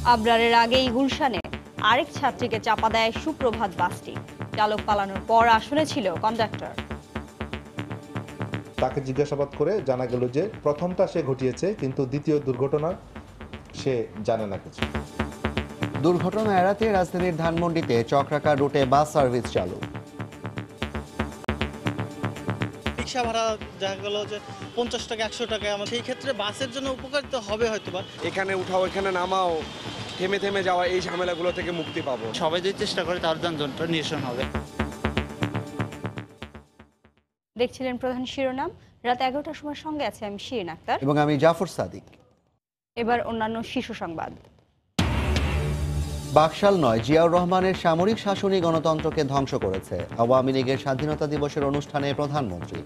আবরারের আগেই গুলশানে আরেক ছাত্রীকে চাপা দেয় সুপ্রভাত বাসটি। চালক পালানোর পর আসলে ছিল কন্ডাক্টর। তাকে জিজ্ঞাসাবাদ করে জানা গেল যে প্রথমটা সে ঘটিয়েছে, কিন্তু দ্বিতীয় দুর্ঘটনা সে জানে না কিছু। দুর্ঘটনা এড়াতে রাজধানীর ধানমন্ডিতে চক্রাকার রুটে বাস সার্ভিস চালু। রিক্সা ভাড়া দেখা গেল যে 50 টাকা 100 টাকা, আমার সেই ক্ষেত্রে বাসের জন্য উপকারিত হবে হয়তোবা। এখানে উঠাও এখানে নামাও, থেমে থেমে যাওয়া, এই ঝামেলাগুলো থেকে মুক্তি পাবো। সবাই যদি চেষ্টা করে তার যানজটটা নিরসন হবে। দেখছিলেন প্রধান শিরোনাম। রাত 11টার সময় সঙ্গে আছে আমি শিরিন আক্তার এবং আমি জাফর সাদিক। এবার অন্যান্য শীর্ষ সংবাদ। বাকশাল নয়, জিয়াউর রহমানের সামরিক শাসনই গণতন্ত্রকে ধ্বংস করেছে। আওয়ামী লীগের স্বাধীনতা দিবসের অনুষ্ঠানে প্রধানমন্ত্রী।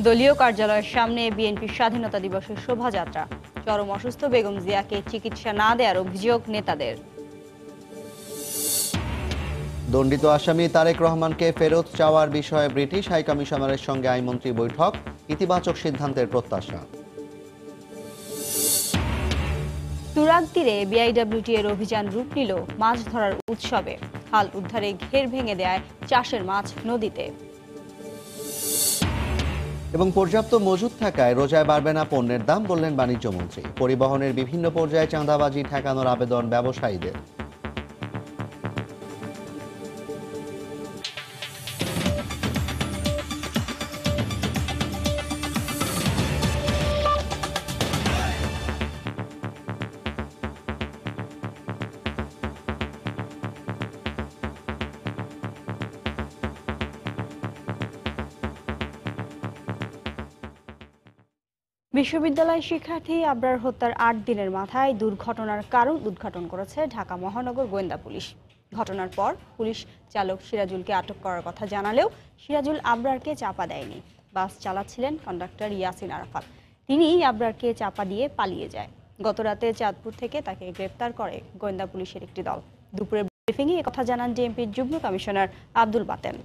দলীয় কার্যালয়ের সামনে বিএনপির স্বাধীনতা দিবসের শোভাযাত্রা। চরম অসুস্থ বেগম জিয়াকে চিকিৎসা না দেওয়ার অভিযোগ নেতাদের। দণ্ডিত আসামি তারেক রহমানকে ফেরত চাওয়ার বিষয়ে ব্রিটিশ হাইকমিশনারের সঙ্গে আইনমন্ত্রী বৈঠক, ইতিবাচক সিদ্ধান্তের প্রত্যাশা। তুরাগ তীরে বিআইডব্লিউটি এর অভিযান রূপ নিল মাছ ধরার উৎসবে। খাল উদ্ধারে ঘের ভেঙে দেয় চাষের মাছ নদীতে। এবং পর্যাপ্ত মজুদ থাকায় রোজায় বাড়বে না পণ্যের দাম, বললেন বাণিজ্য মন্ত্রী। পরিবহনের বিভিন্ন পর্যায়ে চাঁদাবাজি ঠেকানোর আবেদন ব্যবসায়ীদের। বিশ্ববিদ্যালয় শিক্ষার্থী আবরার হত্যার ৮ দিনের মাথায় দুর্ঘটনার কারণ উদ্ঘাটন করেছে ঢাকা মহানগর গোয়েন্দা পুলিশ। ঘটনার পর পুলিশ চালক সিরাজুলকে আটক করার কথা জানালেও সিরাজুল আবরারকে চাপা দেয়নি। বাস চালাচ্ছিলেন কন্ডাক্টর ইয়াসিন আরাফাত। তিনি আবরারকে চাপা দিয়ে পালিয়ে যায়। গতরাতে চাঁদপুর থেকে তাকে গ্রেপ্তার করে গোয়েন্দা পুলিশের একটি দল। দুপুরে ব্রিফিংয়ে একথা জানান ডিএমপির যুগ্ম কমিশনার আব্দুল বাতেন।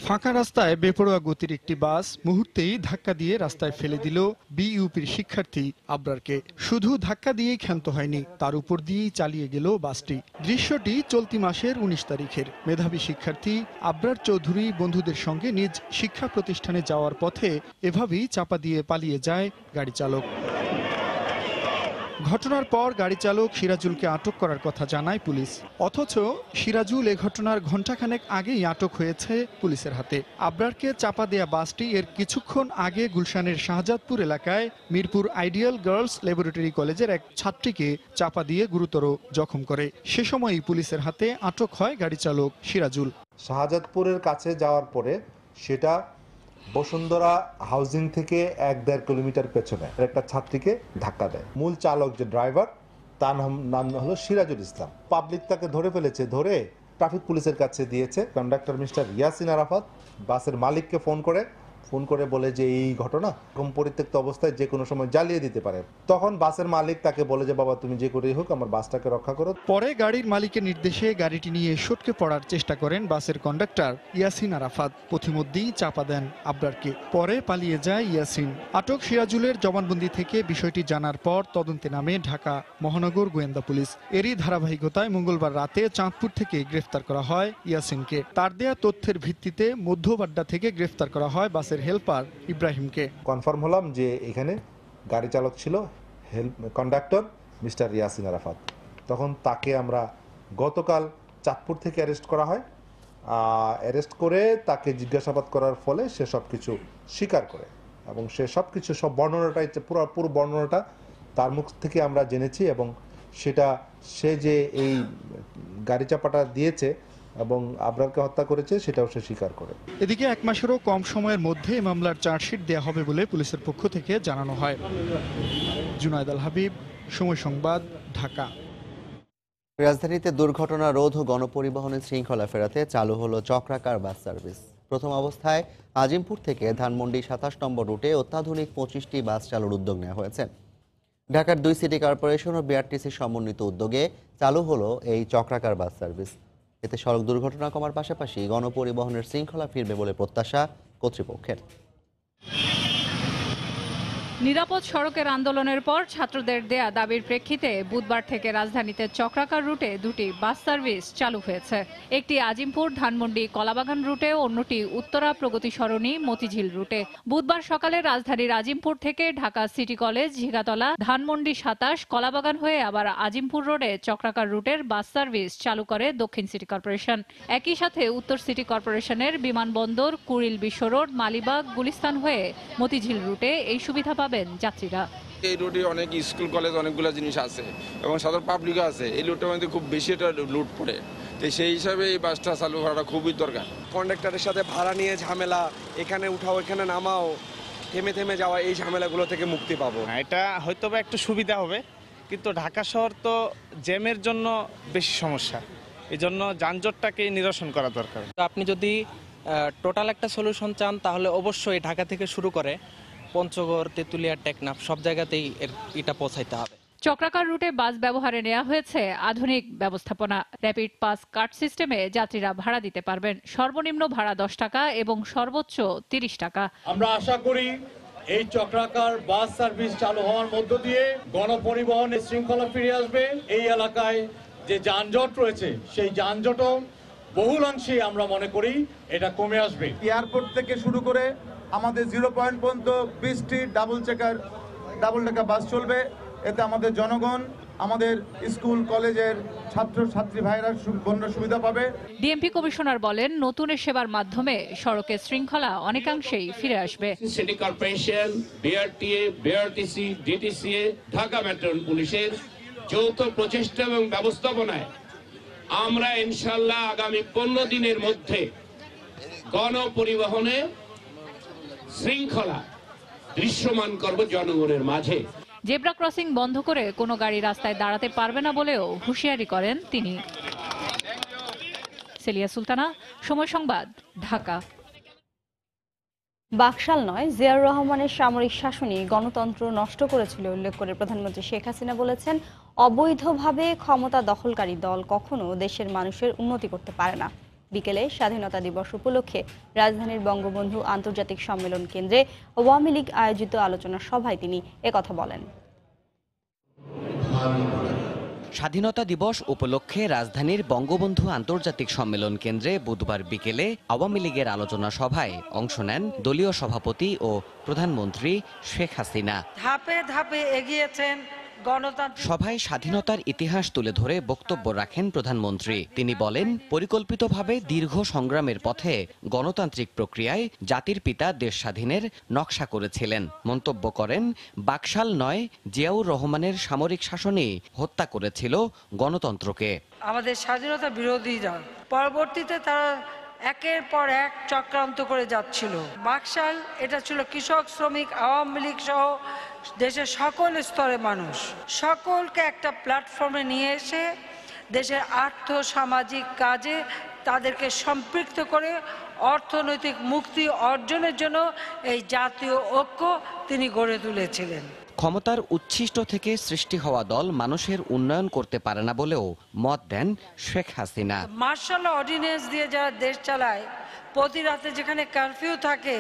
ফাঁকা রাস্তায় বেপরোয়া গতির একটি বাস মুহূর্তেই ধাক্কা দিয়ে রাস্তায় ফেলে দিল বিইউপির শিক্ষার্থী আবরারকে। শুধু ধাক্কা দিয়েই ক্ষান্ত হয়নি, তার উপর দিয়েই চালিয়ে গেল বাসটি। দৃশ্যটি চলতি মাসের 19 তারিখের। মেধাবী শিক্ষার্থী আবরার চৌধুরী বন্ধুদের সঙ্গে নিজ শিক্ষা প্রতিষ্ঠানে যাওয়ার পথে এভাবেই চাপা দিয়ে পালিয়ে যায় গাড়ি চালক। ঘটনার পর গাড়ি চালক সিরাজুলকে আটক করার কথা জানায় পুলিশ। অথচ সিরাজুল এ ঘটনার ঘণ্টাখানেক আগেই আটক হয়েছে পুলিশের হাতে। আবরারকে চাপা দেয়া বাসটি এর কিছুক্ষণ আগে গুলশানের শাহজাদপুর এলাকায় মিরপুর আইডিয়াল গার্লস ল্যাবরেটরি কলেজের এক ছাত্রীকে চাপা দিয়ে গুরুতর জখম করে। সে সময়ই পুলিশের হাতে আটক হয় গাড়ি চালক সিরাজুল। শাহজাদপুরের কাছে যাওয়ার পরে সেটা বসুন্ধরা হাউজিং থেকে 1-1.5 কিলোমিটার পেছনে একটা ছাত্রীকে ধাক্কা দেয়। মূল চালক যে ড্রাইভার, তার নাম হলো সিরাজুল ইসলাম। পাবলিক তাকে ধরে ফেলেছে, ধরে ট্রাফিক পুলিশের কাছে দিয়েছে। কন্ডাক্টর মিস্টার ইয়াসিন আরাফাত বাসের মালিককে ফোন করে বলে যে এই ঘটনা এরকম পরিত্যক্ত অবস্থায় যে কোনো সময় জ্বালিয়ে দিতে পারে। তখন বাসের মালিক তাকে বলে যে বাবা তুমি যে করেই হোক আমার বাসটাকে রক্ষা করো। পরে গাড়ির মালিকের নির্দেশে গাড়িটি নিয়ে সটকে পড়ার চেষ্টা করেন বাসের কন্ডাক্টর ইয়াসিন আরাফাত। পথিমধ্যেই চাপা দেন আবরারকে। পরে পালিয়ে যায় ইয়াসিন। আটক সিরাজুলের জবানবন্দি থেকে বিষয়টি জানার পর তদন্তে নামে ঢাকা মহানগর গোয়েন্দা পুলিশ। এরই ধারাবাহিকতায় মঙ্গলবার রাতে চাঁদপুর থেকে গ্রেফতার করা হয় ইয়াসিনকে। তার দেয়া তথ্যের ভিত্তিতে মধ্যবাড্ডা থেকে গ্রেফতার করা হয় বাসের হেল্পার ইব্রাহিমকে। কনফার্ম হলাম যে এখানে গাড়ি চালক ছিল কন্ডাক্টর মিস্টার ইয়াসিন আরাফাত। তখন তাকে আমরা গতকাল চাঁদপুর থেকে অ্যারেস্ট করা হয়। অ্যারেস্ট করে তাকে জিজ্ঞাসাবাদ করার ফলে সে সব কিছু স্বীকার করে এবং সে সব কিছু সব বর্ণনাটাই পুরো বর্ণনাটা তার মুখ থেকে আমরা জেনেছি এবং সেটা সে যে এই গাড়ি চাপাটা দিয়েছে এবং আবরারকে হত্যা করেছে সেটাও সে স্বীকার করে। এদিকে 1 মাসেরও কম সময়ের মধ্যে মামলার চার্জশিট দেওয়া হবে বলে পুলিশের পক্ষ থেকে জানানো হয়। জুনায়েদ আল হাবিব, সময় সংবাদ, ঢাকা। রাজধানীতে দুর্ঘটনা রোধ ও গণপরিবহনের শৃঙ্খলা ফেরাতে চালু হলো চক্রাকার বাস সার্ভিস। প্রথম অবস্থায় আজিমপুর থেকে ধানমন্ডি 27 নম্বর রুটে অত্যাধুনিক 25টি বাস চালুর উদ্যোগ নেওয়া হয়েছে। ঢাকার 2 সিটি কর্পোরেশন ও বিআরটিসির সমন্বিত উদ্যোগে চালু হলো এই চক্রাকার বাস সার্ভিস। এতে সড়ক দুর্ঘটনা কমার পাশাপাশি গণপরিবহনের শৃঙ্খলা ফিরবে বলে প্রত্যাশা কর্তৃপক্ষের। নিরাপদ সড়কের আন্দোলনের পর ছাত্রদের দেয়া দাবির প্রেক্ষিতে বুধবার থেকে রাজধানীতে চক্রাকার রুটে দুটি বাস সার্ভিস চালু হয়েছে। একটি আজিমপুর ধানমন্ডি কলাবাগান রুটে, অন্যটি উত্তরা প্রগতি সরণি মতিঝিল রুটে। বুধবার সকালে রাজধানীর আজিমপুর থেকে ঢাকা সিটি কলেজ, ঝিগাতলা, ধানমন্ডি 27, কলাবাগান হয়ে আবার আজিমপুর রোডে চক্রাকার রুটের বাস সার্ভিস চালু করে দক্ষিণ সিটি কর্পোরেশন। একই সাথে উত্তর সিটি কর্পোরেশনের বিমানবন্দর, কুড়িল বিশ্ব রোড, মালিবাগ, গুলিস্তান হয়ে মতিঝিল রুটে এই সুবিধা পাবেন যাত্রীরা। এই রুটে অনেক স্কুল কলেজ অনেকগুলো জিনিস আছে এবং সাধারণ পাবলিকও আছে। এই রুটের মধ্যে খুব বেশি একটা লুট পড়ে, তো সেই হিসাবে এই বাসটা চালু করাটা খুবই দরকার। কন্ডাক্টরের সাথে ভাড়া নিয়ে ঝামেলা, এখানে উঠাও এখানে নামাও, থেমে থেমে যাওয়া, এই ঝামেলাগুলো থেকে মুক্তি পাবো। এটা হয়তো বা একটু সুবিধা হবে, কিন্তু ঢাকা শহর তো জ্যামের জন্য বেশি সমস্যা, এই জন্য যানজটটাকে নিরসন করা দরকার। আপনি যদি টোটাল একটা সলিউশন চান তাহলে অবশ্যই ঢাকা থেকে শুরু করে পঞ্চগড়, তেঁতুলিয়া, টেকনাফ সব জায়গাতেই এটা পৌঁছাইতে হবে। চক্রাকার রুটে বাস ব্যবহারে নেওয়া হয়েছে আধুনিক ব্যবস্থাপনা। র্যাপিড পাস কার্ড সিস্টেমে যাত্রীরা ভাড়া দিতে পারবেন। সর্বনিম্ন ভাড়া 10 টাকা এবং সর্বোচ্চ 30 টাকা। আমরা আশা করি এই চক্রাকার বাস সার্ভিস চালু হওয়ার মধ্য দিয়ে গণপরিবহনের শৃঙ্খলা ফিরে আসবে। এই এলাকায় যে যানজট রয়েছে সেই যানজটও বহুলাংশে আমরা মনে করি এটা কমে আসবে। এয়ারপোর্ট থেকে শুরু করে আমাদের 0 পয়েন্ট পর্যন্ত 20টি ডাবল ডেকার বাস চলবে। এতে আমাদের জনগণ, আমাদের স্কুল কলেজের ছাত্র ছাত্রী ভাইরা সুবিধা পাবে। ডিএমপি কমিশনার বলেন, নতুন সেবার মাধ্যমে সড়কের শৃঙ্খলা অনেকাংশেই ফিরে আসবে। City corporation, BRTA, BRTC, DTCA, Dhaka metro পুলিশের যৌথ প্রচেষ্টা এবং ব্যবস্থাপনায় আমরা ইনশাআল্লাহ আগামী 15 দিনের মধ্যে গণপরিবহনে শৃঙ্খলা দৃশ্যমান করব জনগণের মাঝে। জেব্রা ক্রসিং বন্ধ করে কোনো গাড়ি রাস্তায় দাঁড়াতে পারবে না বলেও হুঁশিয়ারি করেন তিনি। সেলিয়া সুলতানা, সময় সংবাদ, ঢাকা। বাকশাল নয়, জিয়াউর রহমানের সামরিক শাসনই গণতন্ত্র নষ্ট করেছিল উল্লেখ করে প্রধানমন্ত্রী শেখ হাসিনা বলেছেন, অবৈধভাবে ক্ষমতা দখলকারী দল কখনো দেশের মানুষের উন্নতি করতে পারে না। বিকেলে স্বাধীনতা দিবস উপলক্ষে রাজধানীর বঙ্গবন্ধু আন্তর্জাতিক সম্মেলন কেন্দ্রে আওয়ামী লীগ আয়োজিত আলোচনা সভায় তিনি একথা বলেন। স্বাধীনতা দিবস উপলক্ষে রাজধানীর বঙ্গবন্ধু আন্তর্জাতিক সম্মেলন কেন্দ্রে বুধবার বিকেলে আওয়ামী লীগের আলোচনা সভায় অংশ নেন দলীয় সভাপতি ও প্রধানমন্ত্রী শেখ হাসিনা। ধাপে ধাপে এগিয়েছেন গণতন্ত্র। সভায় স্বাধীনতার ইতিহাস তুলে ধরে বক্তব্য রাখেন প্রধানমন্ত্রী। তিনি বলেন, পরিকল্পিতভাবে দীর্ঘ সংগ্রামের পথে গণতান্ত্রিক প্রক্রিয়ায় জাতির পিতা দেশ স্বাধীনের নকশা করেছিলেন। মন্তব্য করেন, বাকশাল নয়, জিয়াউর রহমানের সামরিক শাসনই হত্যা করেছিল গণতন্ত্রকে। আমাদের স্বাধীনতা বিরোধীরা পরবর্তীতে তারা একের পর এক চক্রান্ত করে যাচ্ছিল। বাকশাল এটা ছিল কৃষক, শ্রমিক, আওয়ামী লীগ সহ দেশের সকল স্তরের মানুষ সকলকে একটা প্ল্যাটফর্মে নিয়ে এসে দেশের আর্থ সামাজিক কাজে তাদেরকে সম্পৃক্ত করে অর্থনৈতিক মুক্তি অর্জনের জন্য এই জাতীয় ঐক্য তিনি গড়ে তুলেছিলেন। ক্ষমতার উচ্ছিষ্ট থেকে সৃষ্টি হওয়া দল মানুষের উন্নয়ন করতে পারে না বলেও মত দেন শেখ হাসিনা। মার্শাল অর্ডিন্যান্স দিয়ে যারা দেশ চালায়, প্রতি রাতে যেখানে কারফিউ থাকে,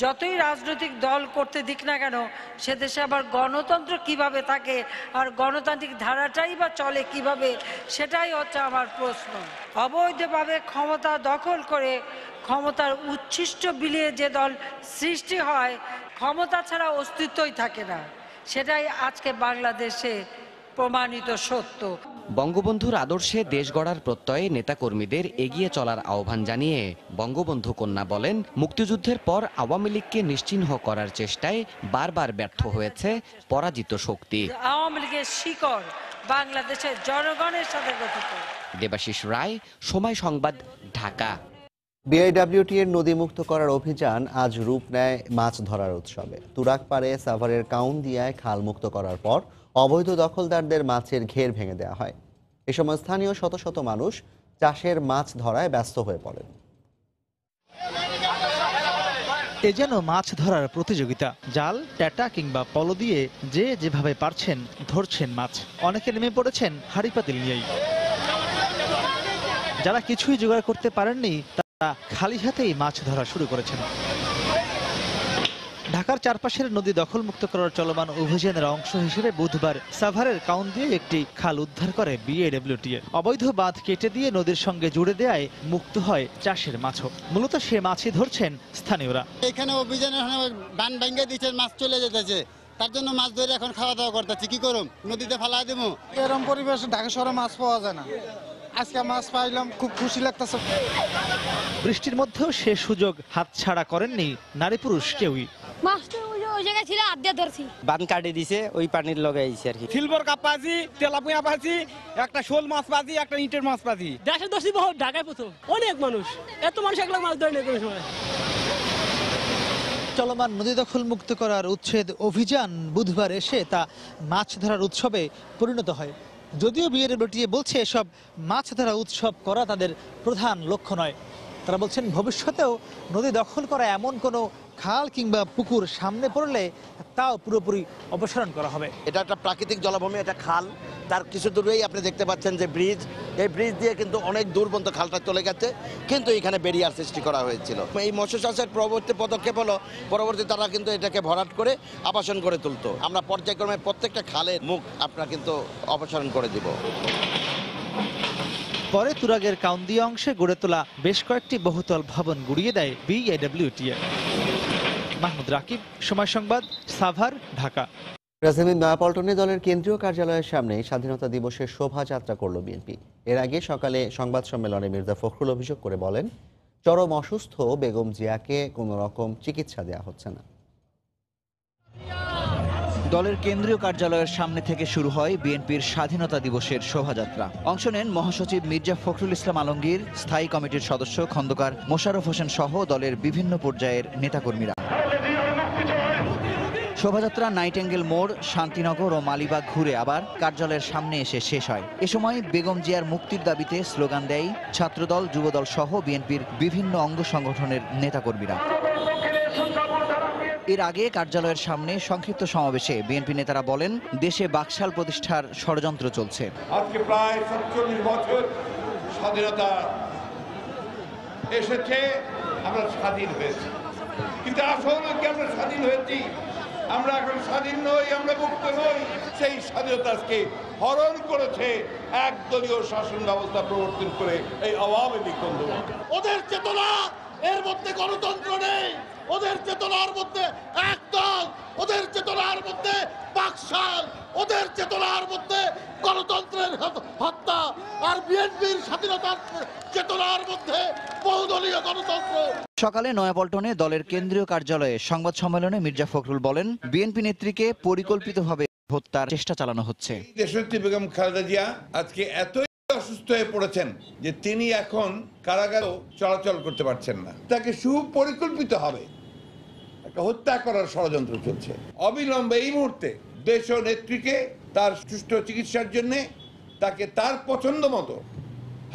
যতই রাজনৈতিক দল করতে দিক না কেন, সে দেশে আবার গণতন্ত্র কিভাবে থাকে আর গণতান্ত্রিক ধারাটাই বা চলে কিভাবে, সেটাই হচ্ছে আমার প্রশ্ন। অবৈধভাবে ক্ষমতা দখল করে ক্ষমতার উচ্ছিষ্ট বিলিয়ে যে দল সৃষ্টি হয়, ক্ষমতা ছাড়া অস্তিত্বই থাকে না। সেটাই আজকে বাংলাদেশে প্রমাণিত সত্য। বঙ্গবন্ধুর আদর্শে দেশ গড়ার প্রত্যয়ে নেতাকর্মীদের এগিয়ে চলার আহ্বান জানিয়ে বঙ্গবন্ধু কন্যা বলেন, মুক্তিযুদ্ধের পর আওয়ামী লীগকে নিশ্চিহ্ন করার চেষ্টায় বারবার ব্যর্থ হয়েছে পরাজিত শক্তি। আওয়ামী লীগের শিকড় বাংলাদেশের জনগণের সাথে গঠিত। দেবাশিস রায়, সময় সংবাদ, ঢাকা। বিআইডব্লিউটি এর নদীমুক্ত করার অভিযান আজ রূপ নেয় মাছ ধরার উৎসবে। তুরাগপাড়ে সাভারের কাউন্দিয়ায় খাল মুক্ত করার পর অবৈধ দখলদারদের মাছের ঘের ভেঙে দেওয়া হয়। এ সময় স্থানীয় শত শত মানুষ চাষের মাছ ধরায় ব্যস্ত হয়ে পড়েন। এ যেন মাছ ধরার প্রতিযোগিতা। জাল, ট্যাটা কিংবা পল দিয়ে যে যেভাবে পারছেন ধরছেন মাছ। অনেকে নেমে পড়েছেন হাঁড়ি পাতিল নিয়েই। যারা কিছুই জোগাড় করতে পারেননি তারা খালি হাতেই মাছ ধরা শুরু করেছেন। ঢাকার চারপাশের নদী দখলমুক্ত করার চলমান অভিযানের অংশ হিসেবে বুধবার সাভারের কাউন দিয়ে একটি খাল উদ্ধার করে বিএডব্লিউটিএ। অবৈধ বাঁধ কেটে দিয়ে নদীর সঙ্গে জুড়ে দেয় মুক্ত হয় চাষের মাছও। মূলত সে মাছই ধরছেন স্থানীয়রা। এখানে অভিযানে বান ভেঙে দিচ্ছে, মাছ চলে যেতেছে, তার জন্য মাছ ধরে এখন খাওয়া দাওয়া করতেছি। কি করুম, নদীতে ফেলাই দেবো? এরকম পরিবেশে ঢাকা শহরে মাছ পাওয়া যায় না। আজকে মাছ পাইলাম, খুব খুশি লাগতেছে। বৃষ্টির মধ্যেও সে সুযোগ হাতছাড়া করেননি নারী পুরুষ কেউই। মাছটা ওই জায়গায় ছিল, আড্ডা ধরছি। বান কাটে দিছে, ওই পানির লগে আইছে আর কি। সিলভার কাপ পাজি, তেলাপিয়া পাজি, একটা শোল মাছ পাজি, একটা ইটের মাছ পাজি। দেশে দোষী বহুত, ঢাকায় প্রথম। অনেক মানুষ, এত মানুষ একলা মাছ ধরে নেই কোনো সময়। চলমান নদী দখল মুক্ত করার উচ্ছেদ অভিযান বুধবার এসে তা মাছ ধরার উৎসবে পরিণত হয়। যদিও বিএডব্লিউটিএ বলছে এসব মাছ ধরা উৎসব করা তাদের প্রধান লক্ষ্য নয়। তারা বলছেন ভবিষ্যতেও নদী দখল করা এমন কোনো খাল কিংবা পুকুর সামনে পড়লে তাও পুরোপুরি অপসারণ করা হবে। এটা একটা প্রাকৃতিক জলাভূমি, এটা খাল, তার কিছু দূরেই আপনি দেখতে পাচ্ছেন যে ব্রিজ, এই ব্রিজ দিয়ে কিন্তু অনেক দূর পর্যন্ত খালটা চলে গেছে, কিন্তু এখানে ব্যারিয়ার সৃষ্টি করা হয়েছিল। এই মৎস্য চাষের পরবর্তী পদক্ষেপ হলো পরবর্তী তারা কিন্তু এটাকে ভরাট করে আবাসন করে তুলতো। আমরা পর্যায়ক্রমে প্রত্যেকটা খালের মুখ আপনারা কিন্তু অপসারণ করে দিব। পরে তুরাগের কাউন্দি অংশে গড়ে তোলা বেশ কয়েকটি বহুতল ভবন গুড়িয়ে দেয় বিএডব্লিউটিএ। মাহমুদ রাকিব, সময় সংবাদ, সাভার, ঢাকা। রাজধানীর নয়াপল্টনে দলের কেন্দ্রীয় কার্যালয়ের সামনে স্বাধীনতা দিবসের শোভাযাত্রা করল বিএনপি। এর আগে সকালে সংবাদ সম্মেলনে মির্জা ফখরুল অভিযোগ করে বলেন, চরম অসুস্থ বেগম জিয়াকে কোনো রকম চিকিৎসা দেওয়া হচ্ছে না। দলের কেন্দ্রীয় কার্যালয়ের সামনে থেকে শুরু হয় বিএনপির স্বাধীনতা দিবসের শোভাযাত্রা। অংশ নেন মহাসচিব মির্জা ফখরুল ইসলাম আলমগীর, স্থায়ী কমিটির সদস্য খন্দকার মোশাররফ হোসেন সহ দলের বিভিন্ন পর্যায়ের নেতাকর্মীরা। শোভাযাত্রা নাইটেঙ্গেল মোড়, শান্তিনগর ও মালিবাগ ঘুরে আবার কার্যালয়ের সামনে এসে শেষ হয়। এ সময় বেগম জিয়ার মুক্তির দাবিতে স্লোগান দেয় ছাত্রদল, যুবদল সহ বিএনপির বিভিন্ন অঙ্গ সংগঠনের নেতাকর্মীরা। এর আগে কার্যালয়ের সামনে সংক্ষিপ্ত সমাবেশে বিএনপি নেতারা বলেন, দেশে বাকশাল প্রতিষ্ঠার ষড়যন্ত্র চলছে। আজকে প্রায় ৪৭ বছর স্বাধীনতা এসেছে, আমরা স্বাধীন হয়েছি, কিন্তু আসলে কি আমরা স্বাধীন হয়েছি? আমরা এখন স্বাধীন নই, আমরা মুক্ত নই। সেই স্বাধীনতাকে হরণ করেছে একদলীয় শাসন ব্যবস্থা প্রবর্তন করে এই আওয়ামী লীগ বন্ধুরা। ওদের চেতনা, এর মধ্যে গণতন্ত্র নেই। ওদের চেতনার মধ্যে একদল, ওদের চেতনার মধ্যে বাকশাল, ওদের চেতনার মধ্যে গণতন্ত্রের হত্যা, আর বিএনপির স্বাধীনতার চেতনার মধ্যে বহুদলীয় গণতন্ত্র। সকালে নয়াপল্টনে দলের কেন্দ্রীয় কার্যালয়ে সংবাদ সম্মেলনে মির্জা ফখরুল বলেন, বিএনপি নেত্রীকে পরিকল্পিতভাবে হত্যার চেষ্টা চালানো হচ্ছে। দেশনেত্রী বেগম খালেদা জিয়া আজকে এতই অসুস্থ হয়ে পড়েছেন যে তিনি এখন কারাগারেও চলাচল করতে পারছেন না। তাকে সুপরিকল্পিত হবে একটা হত্যা করার ষড়যন্ত্র চলছে। অবিলম্বে এই মুহূর্তে দেশ নেত্রীকে তার সুষ্ঠু চিকিৎসার জন্য তাকে তার পছন্দ মতো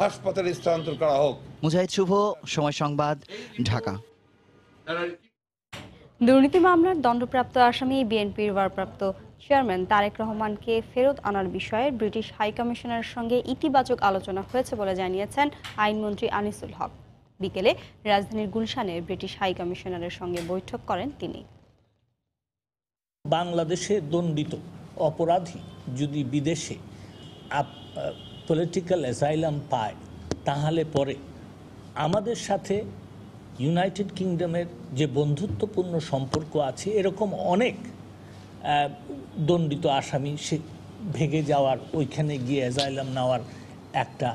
হাসপাতালে স্থানান্তর করা হোক। মুজাহিদ শুভ, সময় সংবাদ, ঢাকা। দুর্নীতি মামলার দণ্ডপ্রাপ্ত আসামি বিএনপির ভারপ্রাপ্ত চেয়ারম্যান তারেক রহমানকে ফেরত আনার বিষয়ে ব্রিটিশ হাইকমিশনারের সঙ্গে ইতিবাচক আলোচনা হয়েছে বলে জানিয়েছেন আইনমন্ত্রী আনিসুল হক। বিকেলে রাজধানীর গুলশানে ব্রিটিশ হাইকমিশনারের সঙ্গে বৈঠক করেন তিনি। বাংলাদেশে দণ্ডিত অপরাধী যদি বিদেশে পলিটিক্যাল অ্যাসাইলাম পায়, তাহলে পরে আমাদের সাথে ইউনাইটেড কিংডমের যে বন্ধুত্বপূর্ণ সম্পর্ক আছে, এরকম অনেক দণ্ডিত আসামি সে ভেগে যাওয়ার, ওইখানে গিয়ে অ্যাসাইলাম নেওয়ার একটা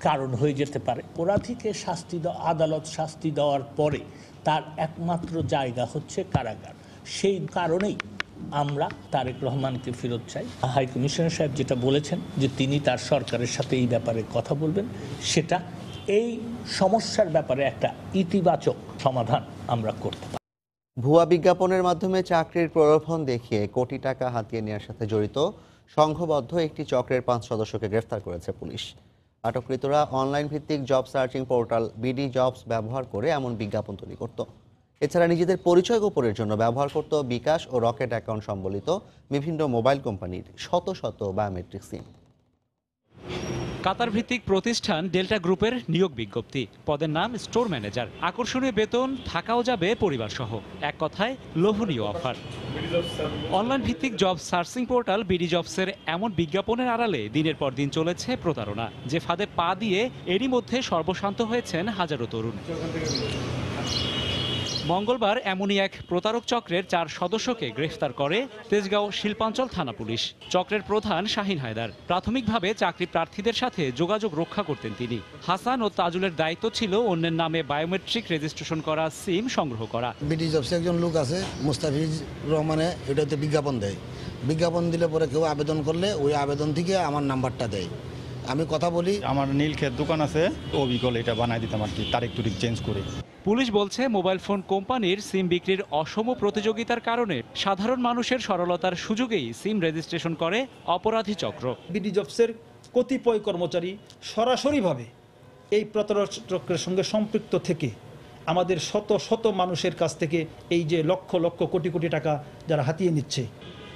কারণ হয়ে যেতে পারে। অপরাধীকে শাস্তি আদালত শাস্তি দেওয়ার পরে তার একমাত্র জায়গা হচ্ছে কারাগার। সেই কারণেই আমরা তারেক রহমানকে ফেরত চাই। হাই কমিশনার সাহেব যেটা বলেছেন যে তিনি তার সরকারের সাথে এই ব্যাপারে কথা বলবেন, সেটা এই সমস্যার ব্যাপারে একটা ইতিবাচক সমাধান আমরা করতে পারি। ভুয়া বিজ্ঞাপনের মাধ্যমে চাকরির প্রলোভন দেখিয়ে কোটি টাকা হাতিয়ে নেওয়ার সাথে জড়িত সংঘবদ্ধ একটি চক্রের 5 সদস্যকে গ্রেফতার করেছে পুলিশ। আটককৃতরা অনলাইন ভিত্তিক job searching portal BD jobs ব্যবহার করে এমন বিজ্ঞাপন তৈরি করত। এছাড়া নিজেদের পরিচয় গোপনের জন্য ব্যবহার করত বিকাশ ও রকেট অ্যাকাউন্ট সম্বলিত বিভিন্ন মোবাইল কোম্পানির শত শত বায়োমেট্রিক সিম। কাতার ভিত্তিক প্রতিষ্ঠান ডেল্টা গ্রুপের নিয়োগ বিজ্ঞপ্তি, পদের নাম স্টোর ম্যানেজার। আকর্ষণীয় বেতন, থাকাও যাবে পরিবার সহ, এক কথায় লোভনীয় অফার। অনলাইন ভিত্তিক জব সার্চিং পোর্টাল বিডি জবসের এমন বিজ্ঞাপনের আড়ালে দিনের পর দিন চলেছে প্রতারণা, যে ফাঁদে পা দিয়ে এরই মধ্যে সর্বশান্ত হয়েছেন হাজারো তরুণ। মঙ্গলবার এমনই এক প্রতারক চক্রের 4 সদস্যকে গ্রেফতার করে তেজগাঁও শিল্পাঞ্চল থানা পুলিশ। চক্রের প্রধান শাহিন হায়দার। প্রাথমিকভাবে চাকরি প্রার্থীদের সাথে যোগাযোগ রক্ষা করতেন তিনি। হাসান ও তাজুলের দায়িত্ব ছিল অন্যের নামে বায়োমেট্রিক রেজিস্ট্রেশন করা সিম সংগ্রহ করা। বিডি জবসে একজন লোক আছে মুস্তাফিজ রহমানে, এটাতে বিজ্ঞাপন দেয়। বিজ্ঞাপন দিলে পরে কেউ আবেদন করলে ওই আবেদন থেকে আমার নাম্বারটা দেয়, আমি কথা বলি। আমার নীলক্ষেত দোকান আছে, অবিকল এটা বানাই দিতাম আর কি, তারিখ তুরিখ চেঞ্জ করে। পুলিশ বলছে মোবাইল ফোন কোম্পানির সিম বিক্রির অসম প্রতিযোগিতার কারণে সাধারণ মানুষের সরলতার সুযোগেই সিম রেজিস্ট্রেশন করে অপরাধী চক্র। বিডি জবসের কতিপয় কর্মচারী সরাসরিভাবে এই প্রতারক চক্রের সঙ্গে সম্পৃক্ত থেকে আমাদের শত শত মানুষের কাছ থেকে এই যে লক্ষ লক্ষ কোটি কোটি টাকা যারা হাতিয়ে নিচ্ছে।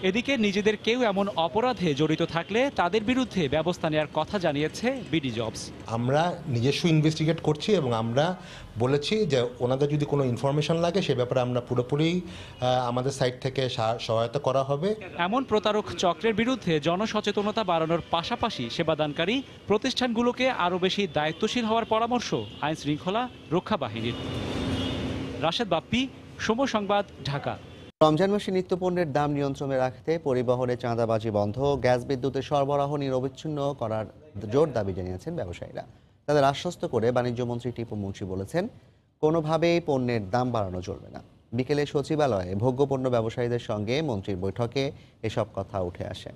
এদিকে নিজেদের কেউ এমন অপরাধে জড়িত থাকলে তাদের বিরুদ্ধে ব্যবস্থা নেওয়ার কথা জানিয়েছে বিডি জবস। আমরা নিজস্ব ইনভেস্টিগেট করছি এবং আমরা বলেছি যে ওনাদের যদি কোনো ইনফরমেশন লাগে সে ব্যাপারে আমরা পুরোপুরি আমাদের সাইড থেকে সহায়তা করা হবে। এমন প্রতারক চক্রের বিরুদ্ধে জনসচেতনতা বাড়ানোর পাশাপাশি সেবাদানকারী প্রতিষ্ঠানগুলোকে আরও বেশি দায়িত্বশীল হওয়ার পরামর্শ আইন শৃঙ্খলা রক্ষা বাহিনীর। রাশেদ বাপ্পি, সময় সংবাদ, ঢাকা। রমজান মাসে নিত্যপণ্যের দাম নিয়ন্ত্রণে রাখতে পরিবহনে চাঁদাবাজি বন্ধ, গ্যাস বিদ্যুতের সরবরাহ নিরবিচ্ছিন্ন করার জোর দাবি জানিয়েছেন ব্যবসায়ীরা। তাদের আশ্বস্ত করে বাণিজ্যমন্ত্রী টিপু মুন্সি বলেছেন, কোনোভাবেই পণ্যের দাম বাড়ানো চলবে না। বিকেলে সচিবালয়ে ভোগ্যপণ্য ব্যবসায়ীদের সঙ্গে মন্ত্রীর বৈঠকে এসব কথা উঠে আসে।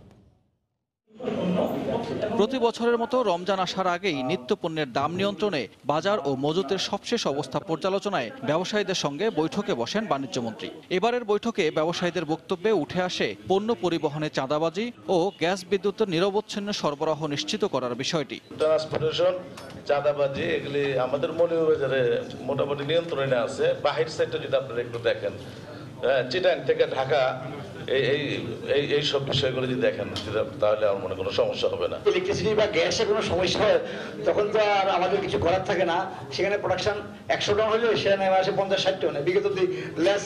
প্রতি বছরের মতো রমজান আসার আগেই নিত্যপণ্যের দাম নিয়ন্ত্রণে বাজার ও মজুতের সবশেষ অবস্থা পর্যালোচনায় ব্যবসায়ীদের সঙ্গে বৈঠকে বসেন বাণিজ্যমন্ত্রী। এবারের বৈঠকে ব্যবসায়ীদের বক্তব্যে উঠে আসে পণ্য পরিবহনে চাঁদাবাজি ও গ্যাস বিদ্যুতের নিরবচ্ছিন্ন সরবরাহ নিশ্চিত করার বিষয়টি। ট্রান্সপোর্টেশন, চাঁদাবাজি এগুলি আমাদের মৌলভীবাজারে মোটামুটি নিয়ন্ত্রণে আছে। বাহির সাইডটা যদি আপনারা একটু দেখেন, চিটাং থেকে ঢাকা, এই সব বিষয়গুলো যদি দেখেন তাহলে আমার মনে কোনো সমস্যা হবে না। ইলেকট্রিসিটি বা গ্যাসে কোনো সমস্যা হয় তখন তো আর আমাদের কিছু করার থাকে না। সেখানে প্রোডাকশন 100 টন হলে সেখানে আসে 50-60 টন, বিগত লেস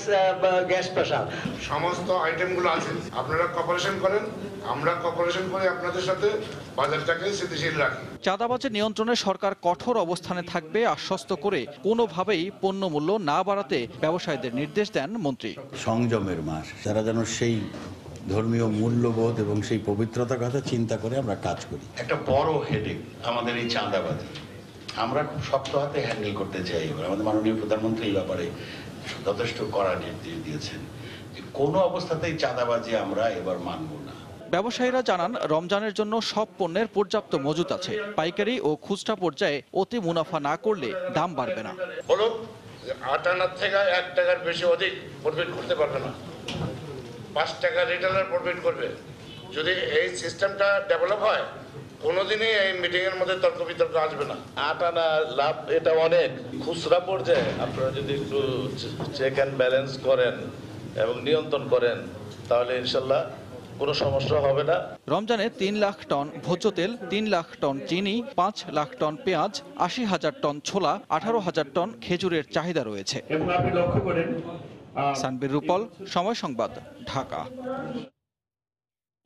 গ্যাস প্রেশার। সমস্ত আইটেমগুলো আছে, আপনারা কপারেশন করেন, আমরা কপারেশন করে আপনাদের সাথে বাজারটাকে স্থিতিশীল রাখি। চাঁদাবাজি নিয়ন্ত্রণে সরকার কঠোর অবস্থানে থাকবে আশ্বস্ত করে কোনোভাবেই পণ্য মূল্য না বাড়াতে ব্যবসায়ীদের নির্দেশ দেন মন্ত্রী। সংযমের মাস, যারা যেন সেই ধর্মীয় মূল্যবোধ এবং সেই পবিত্রতার কথা চিন্তা করে আমরা কাজ করি। একটা বড় হেডেক আমাদের এই চাঁদাবাজি, আমরা খুব শক্ত হাতে হ্যান্ডেল করতে চাই। আমাদের মাননীয় প্রধানমন্ত্রী এই ব্যাপারে যথেষ্ট কড়া নির্দেশ দিয়েছেন যে কোনো অবস্থাতেই চাঁদাবাজি আমরা এবার মানব না। ব্যবসায়ীরা জানান, রমজানের জন্য সব পণ্যের পর্যাপ্ত মজুত আছে। পাইকারি ও খুচরা পর্যায়ে অতি মুনাফা না করলে দাম বাড়বে না। বলো 8 আনার থেকে 1 টাকার বেশি অধিক প্রফিট করতে পারবে না, 5 টাকা রিটেলার প্রফিট করবে। যদি এই সিস্টেমটা ডেভেলপ হয় কোনোদিনই এই মিটিং এর মধ্যে তর্ক বিতর্ক আসবে না। 8 আনা লাভ এটা অনেক। খুচরা পর্যায়ে আপনারা যদি একটু চেক অ্যান্ড ব্যালেন্স করেন এবং নিয়ন্ত্রণ করেন তাহলে ইনশাল্লাহ কোনো সমস্যা হবে না। রমজানে 3 লাখ টন ভোজ্য তেল, 3 লাখ টন চিনি, 5 লাখ টন পেঁয়াজ, 80,000 টন ছোলা, 18,000 টন খেজুরের চাহিদা রয়েছে। সানবীর রূপল, সময় সংবাদ, ঢাকা।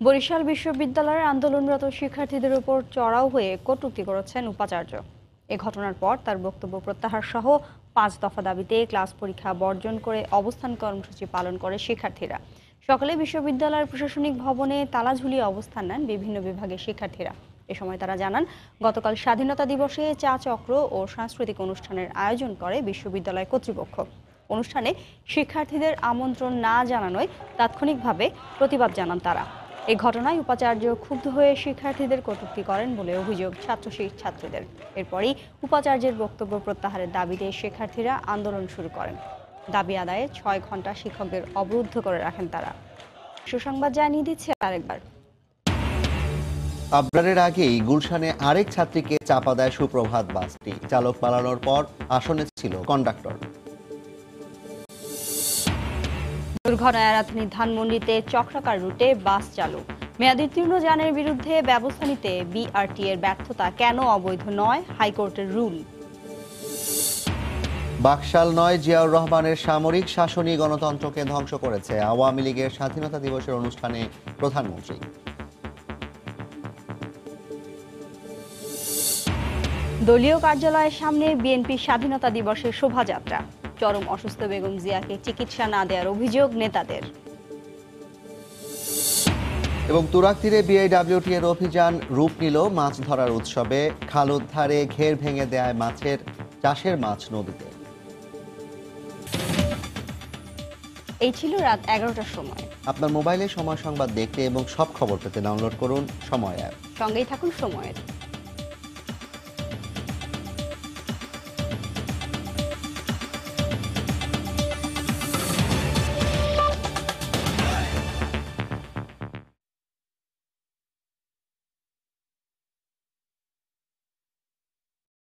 বরিশাল বিশ্ববিদ্যালয়ের আন্দোলনরত শিক্ষার্থীদের উপর চড়াও হয়ে কটূক্তি করেছেন উপাচার্য। এ ঘটনার পর তার বক্তব্য প্রত্যাহার সহ 5 দফা দাবিতে ক্লাস পরীক্ষা বর্জন করে অবস্থান কর্মসূচি পালন করে শিক্ষার্থীরা। সকালে বিশ্ববিদ্যালয়ের প্রশাসনিক ভবনে তালা ঝুলিয়ে অবস্থান নেন বিভিন্ন বিভাগের শিক্ষার্থীরা। এ সময় তারা জানান, গতকাল স্বাধীনতা দিবসে চা চক্র ও সাংস্কৃতিক অনুষ্ঠানের আয়োজন করে বিশ্ববিদ্যালয় কর্তৃপক্ষ। অনুষ্ঠানে শিক্ষার্থীদের আমন্ত্রণ না জানানোয় তাৎক্ষণিকভাবে প্রতিবাদ জানান তারা। এই ঘটনায় উপাচার্য ক্ষুব্ধ হয়ে শিক্ষার্থীদের কটূক্তি করেন বলে অভিযোগ ছাত্রদের। এরপরই উপাচার্যের বক্তব্য প্রত্যাহারের দাবিতে শিক্ষার্থীরা আন্দোলন শুরু করেন। দাবি আদায়ে 6 ঘন্টা শিক্ষকদের অবরুদ্ধ করে রাখেন তারা। সুসংবাদ জানিয়ে দিচ্ছে আরেকবার, আবরারের আগেই গুলশানে আরেক ছাত্রীকে চাপা দেয় সুপ্রভাত বাসটি। চালক পালানোর পর আসনে ছিল কন্ডাক্টর। দুর্ঘটনায় রাজধানী ধানমন্ডিতে চক্রাকার রুটে বাস চালু। মেয়াদোত্তীর্ণ যানের বিরুদ্ধে ব্যবস্থা নিতে বিআরটি এর ব্যর্থতা কেন অবৈধ নয়, হাইকোর্টের রুল। বাকশাল নয়, জিয়াউর রহমানের সামরিক শাসনই গণতন্ত্রকে ধ্বংস করেছে, আওয়ামী লীগের স্বাধীনতা দিবসের অনুষ্ঠানে প্রধানমন্ত্রী। দলীয় কার্যালয়ের সামনে বিএনপির স্বাধীনতা দিবসের শোভাযাত্রা, চরম অসুস্থ বেগম জিয়াকে চিকিৎসা না দেওয়ার অভিযোগ নেতাদের। এবং তুরাগ তীরে বিআইডব্লিউটি এর অভিযান রূপ নিল মাছ ধরার উৎসবে, খাল উদ্ধারে ঘের ভেঙে দেয় চাষের মাছ নদীতে। এই ছিল রাত 11টার সময়। আপনার মোবাইলে সময় সংবাদ দেখতে এবং সব খবর পেতে ডাউনলোড করুন সময় অ্যাপ। সঙ্গেই থাকুন সময়ের।